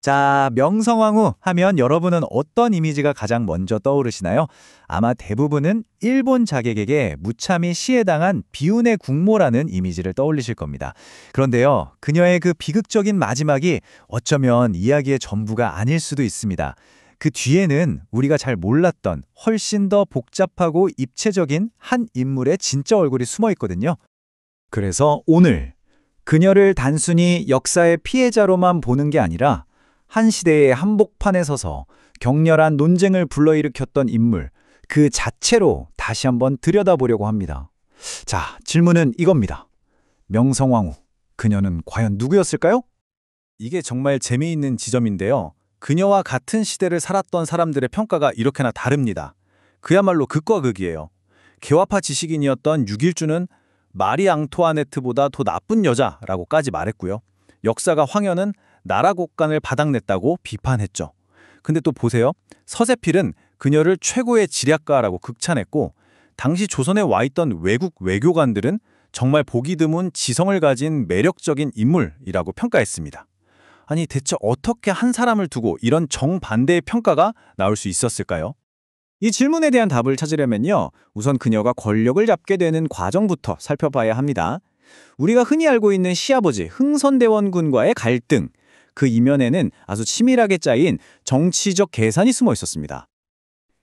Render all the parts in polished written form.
자, 명성황후 하면 여러분은 어떤 이미지가 가장 먼저 떠오르시나요? 아마 대부분은 일본 자객에게 무참히 시해당한 비운의 국모라는 이미지를 떠올리실 겁니다. 그런데요, 그녀의 그 비극적인 마지막이 어쩌면 이야기의 전부가 아닐 수도 있습니다. 그 뒤에는 우리가 잘 몰랐던 훨씬 더 복잡하고 입체적인 한 인물의 진짜 얼굴이 숨어 있거든요. 그래서 오늘 그녀를 단순히 역사의 피해자로만 보는 게 아니라 한 시대의 한복판에 서서 격렬한 논쟁을 불러일으켰던 인물, 그 자체로 다시 한번 들여다보려고 합니다. 자, 질문은 이겁니다. 명성황후, 그녀는 과연 누구였을까요? 이게 정말 재미있는 지점인데요. 그녀와 같은 시대를 살았던 사람들의 평가가 이렇게나 다릅니다. 그야말로 극과 극이에요. 개화파 지식인이었던 유길주는 마리 앙투아네트보다 더 나쁜 여자라고까지 말했고요. 역사가 황현은 나라 곳간을 바닥냈다고 비판했죠. 근데 또 보세요. 서세필은 그녀를 최고의 지략가라고 극찬했고 당시 조선에 와 있던 외국 외교관들은 정말 보기 드문 지성을 가진 매력적인 인물이라고 평가했습니다. 아니 대체 어떻게 한 사람을 두고 이런 정반대의 평가가 나올 수 있었을까요? 이 질문에 대한 답을 찾으려면요. 우선 그녀가 권력을 잡게 되는 과정부터 살펴봐야 합니다. 우리가 흔히 알고 있는 시아버지 흥선대원군과의 갈등, 그 이면에는 아주 치밀하게 짜인 정치적 계산이 숨어 있었습니다.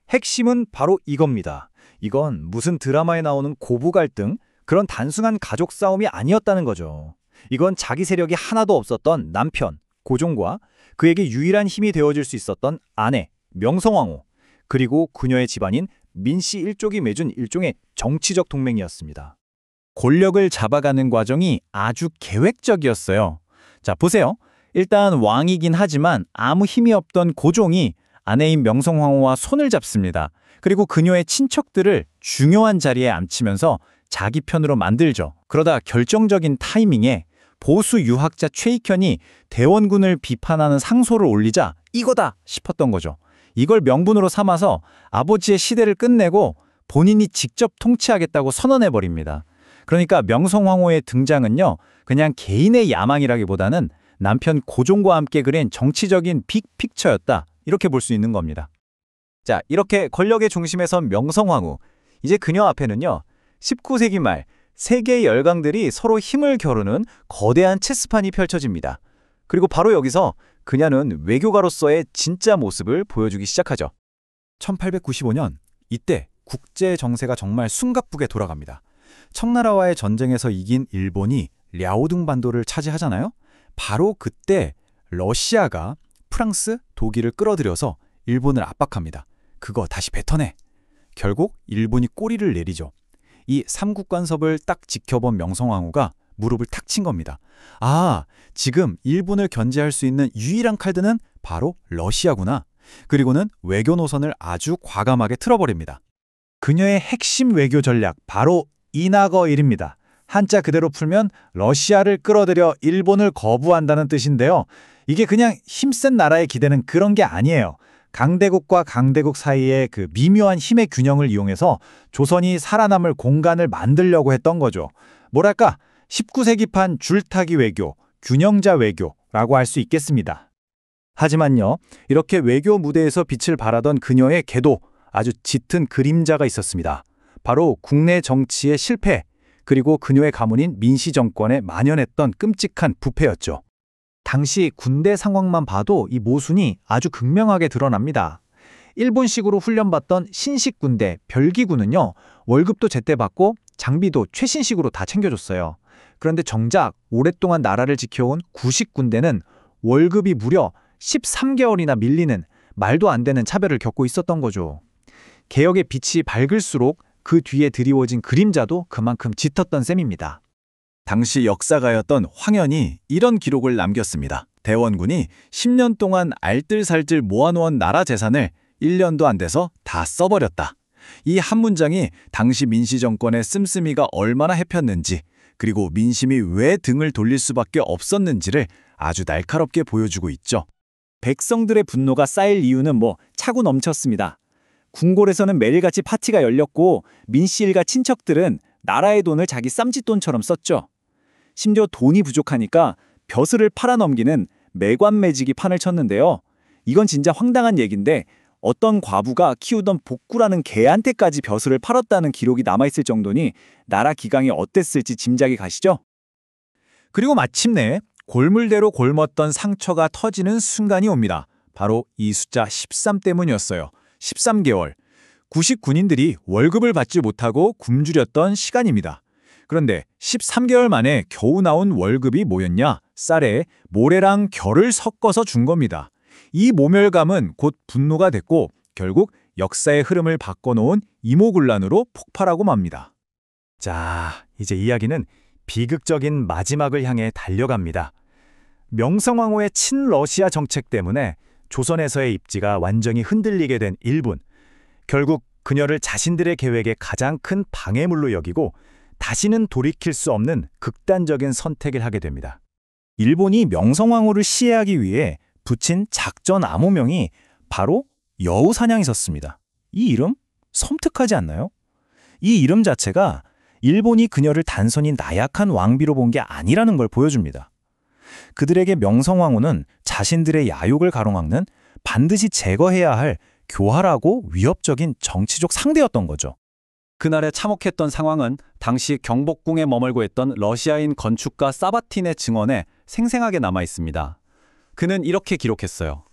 핵심은 바로 이겁니다. 이건 무슨 드라마에 나오는 고부 갈등, 그런 단순한 가족 싸움이 아니었다는 거죠. 이건 자기 세력이 하나도 없었던 남편, 고종과 그에게 유일한 힘이 되어줄 수 있었던 아내, 명성황후, 그리고 그녀의 집안인 민씨 일족이 맺은 일종의 정치적 동맹이었습니다. 권력을 잡아가는 과정이 아주 계획적이었어요. 자, 보세요. 일단 왕이긴 하지만 아무 힘이 없던 고종이 아내인 명성황후와 손을 잡습니다. 그리고 그녀의 친척들을 중요한 자리에 앉히면서 자기 편으로 만들죠. 그러다 결정적인 타이밍에 보수 유학자 최익현이 대원군을 비판하는 상소를 올리자 이거다 싶었던 거죠. 이걸 명분으로 삼아서 아버지의 시대를 끝내고 본인이 직접 통치하겠다고 선언해버립니다. 그러니까 명성황후의 등장은요, 그냥 개인의 야망이라기보다는 남편 고종과 함께 그린 정치적인 빅픽처였다, 이렇게 볼 수 있는 겁니다. 자, 이렇게 권력의 중심에 선 명성황후, 이제 그녀 앞에는요, 19세기 말 세계의 열강들이 서로 힘을 겨루는 거대한 체스판이 펼쳐집니다. 그리고 바로 여기서 그녀는 외교가로서의 진짜 모습을 보여주기 시작하죠. 1895년, 이때 국제 정세가 정말 숨가쁘게 돌아갑니다. 청나라와의 전쟁에서 이긴 일본이 랴오둥 반도를 차지하잖아요. 바로 그때 러시아가 프랑스, 독일을 끌어들여서 일본을 압박합니다. 그거 다시 뱉어내. 결국 일본이 꼬리를 내리죠. 이 삼국관섭을 딱 지켜본 명성황후가 무릎을 탁 친 겁니다. 아, 지금 일본을 견제할 수 있는 유일한 카드는 바로 러시아구나. 그리고는 외교 노선을 아주 과감하게 틀어버립니다. 그녀의 핵심 외교 전략, 바로 이나거일입니다. 한자 그대로 풀면 러시아를 끌어들여 일본을 거부한다는 뜻인데요. 이게 그냥 힘센 나라에 기대는 그런 게 아니에요. 강대국과 강대국 사이의 그 미묘한 힘의 균형을 이용해서 조선이 살아남을 공간을 만들려고 했던 거죠. 뭐랄까, 19세기판 줄타기 외교, 균형자 외교라고 할 수 있겠습니다. 하지만요, 이렇게 외교 무대에서 빛을 발하던 그녀의 궤도, 아주 짙은 그림자가 있었습니다. 바로 국내 정치의 실패, 그리고 그녀의 가문인 민씨 정권에 만연했던 끔찍한 부패였죠. 당시 군대 상황만 봐도 이 모순이 아주 극명하게 드러납니다. 일본식으로 훈련받던 신식 군대, 별기군은요, 월급도 제때 받고 장비도 최신식으로 다 챙겨줬어요. 그런데 정작 오랫동안 나라를 지켜온 구식 군대는 월급이 무려 13개월이나 밀리는 말도 안 되는 차별을 겪고 있었던 거죠. 개혁의 빛이 밝을수록 그 뒤에 드리워진 그림자도 그만큼 짙었던 셈입니다. 당시 역사가였던 황현이 이런 기록을 남겼습니다. 대원군이 10년 동안 알뜰살뜰 모아놓은 나라 재산을 1년도 안 돼서 다 써버렸다. 이 한 문장이 당시 민씨 정권의 씀씀이가 얼마나 해폈는지, 그리고 민심이 왜 등을 돌릴 수밖에 없었는지를 아주 날카롭게 보여주고 있죠. 백성들의 분노가 쌓일 이유는 차고 넘쳤습니다. 궁궐에서는 매일같이 파티가 열렸고 민씨 일가 친척들은 나라의 돈을 자기 쌈짓돈처럼 썼죠. 심지어 돈이 부족하니까 벼슬을 팔아넘기는 매관매직이 판을 쳤는데요. 이건 진짜 황당한 얘기인데 어떤 과부가 키우던 복구라는 개한테까지 벼슬을 팔았다는 기록이 남아있을 정도니 나라 기강이 어땠을지 짐작이 가시죠? 그리고 마침내 골물대로 골펐던 상처가 터지는 순간이 옵니다. 바로 이 숫자 13 때문이었어요. 13개월. 90군인들이 월급을 받지 못하고 굶주렸던 시간입니다. 그런데 13개월 만에 겨우 나온 월급이 뭐였냐? 쌀에 모래랑 결을 섞어서 준 겁니다. 이 모멸감은 곧 분노가 됐고 결국 역사의 흐름을 바꿔놓은 이모군란으로 폭발하고 맙니다. 자, 이제 이야기는 비극적인 마지막을 향해 달려갑니다. 명성황후의 친러시아 정책 때문에 조선에서의 입지가 완전히 흔들리게 된 일본. 결국 그녀를 자신들의 계획의 가장 큰 방해물로 여기고 다시는 돌이킬 수 없는 극단적인 선택을 하게 됩니다. 일본이 명성황후를 시해하기 위해 붙인 작전 암호명이 바로 여우사냥이었습니다. 이 이름 섬뜩하지 않나요? 이 이름 자체가 일본이 그녀를 단순히 나약한 왕비로 본 게 아니라는 걸 보여줍니다. 그들에게 명성황후는 자신들의 야욕을 가로막는 반드시 제거해야 할 교활하고 위협적인 정치적 상대였던 거죠. 그날의 참혹했던 상황은 당시 경복궁에 머물고 있던 러시아인 건축가 사바틴의 증언에 생생하게 남아 있습니다. 그는 이렇게 기록했어요.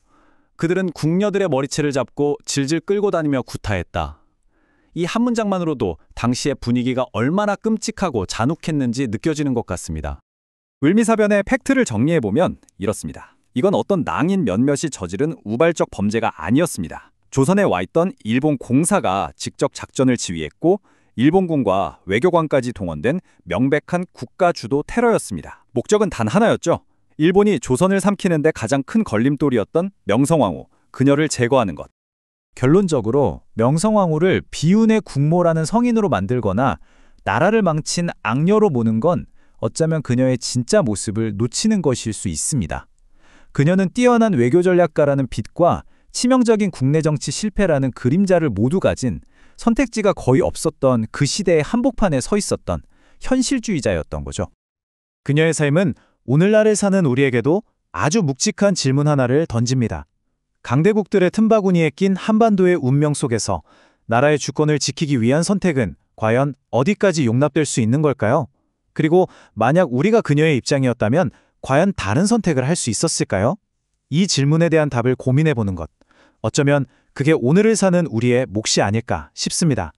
그들은 궁녀들의 머리채를 잡고 질질 끌고 다니며 구타했다. 이 한 문장만으로도 당시의 분위기가 얼마나 끔찍하고 잔혹했는지 느껴지는 것 같습니다. 을미사변의 팩트를 정리해보면 이렇습니다. 이건 어떤 낭인 몇몇이 저지른 우발적 범죄가 아니었습니다. 조선에 와 있던 일본 공사가 직접 작전을 지휘했고 일본군과 외교관까지 동원된 명백한 국가주도 테러였습니다. 목적은 단 하나였죠. 일본이 조선을 삼키는데 가장 큰 걸림돌이었던 명성황후, 그녀를 제거하는 것. 결론적으로 명성황후를 비운의 국모라는 성인으로 만들거나 나라를 망친 악녀로 보는 건 어쩌면 그녀의 진짜 모습을 놓치는 것일 수 있습니다. 그녀는 뛰어난 외교 전략가라는 빛과 치명적인 국내 정치 실패라는 그림자를 모두 가진 선택지가 거의 없었던 그 시대의 한복판에 서 있었던 현실주의자였던 거죠. 그녀의 삶은 오늘날을 사는 우리에게도 아주 묵직한 질문 하나를 던집니다. 강대국들의 틈바구니에 낀 한반도의 운명 속에서 나라의 주권을 지키기 위한 선택은 과연 어디까지 용납될 수 있는 걸까요? 그리고 만약 우리가 그녀의 입장이었다면 과연 다른 선택을 할 수 있었을까요? 이 질문에 대한 답을 고민해보는 것. 어쩌면 그게 오늘을 사는 우리의 몫이 아닐까 싶습니다.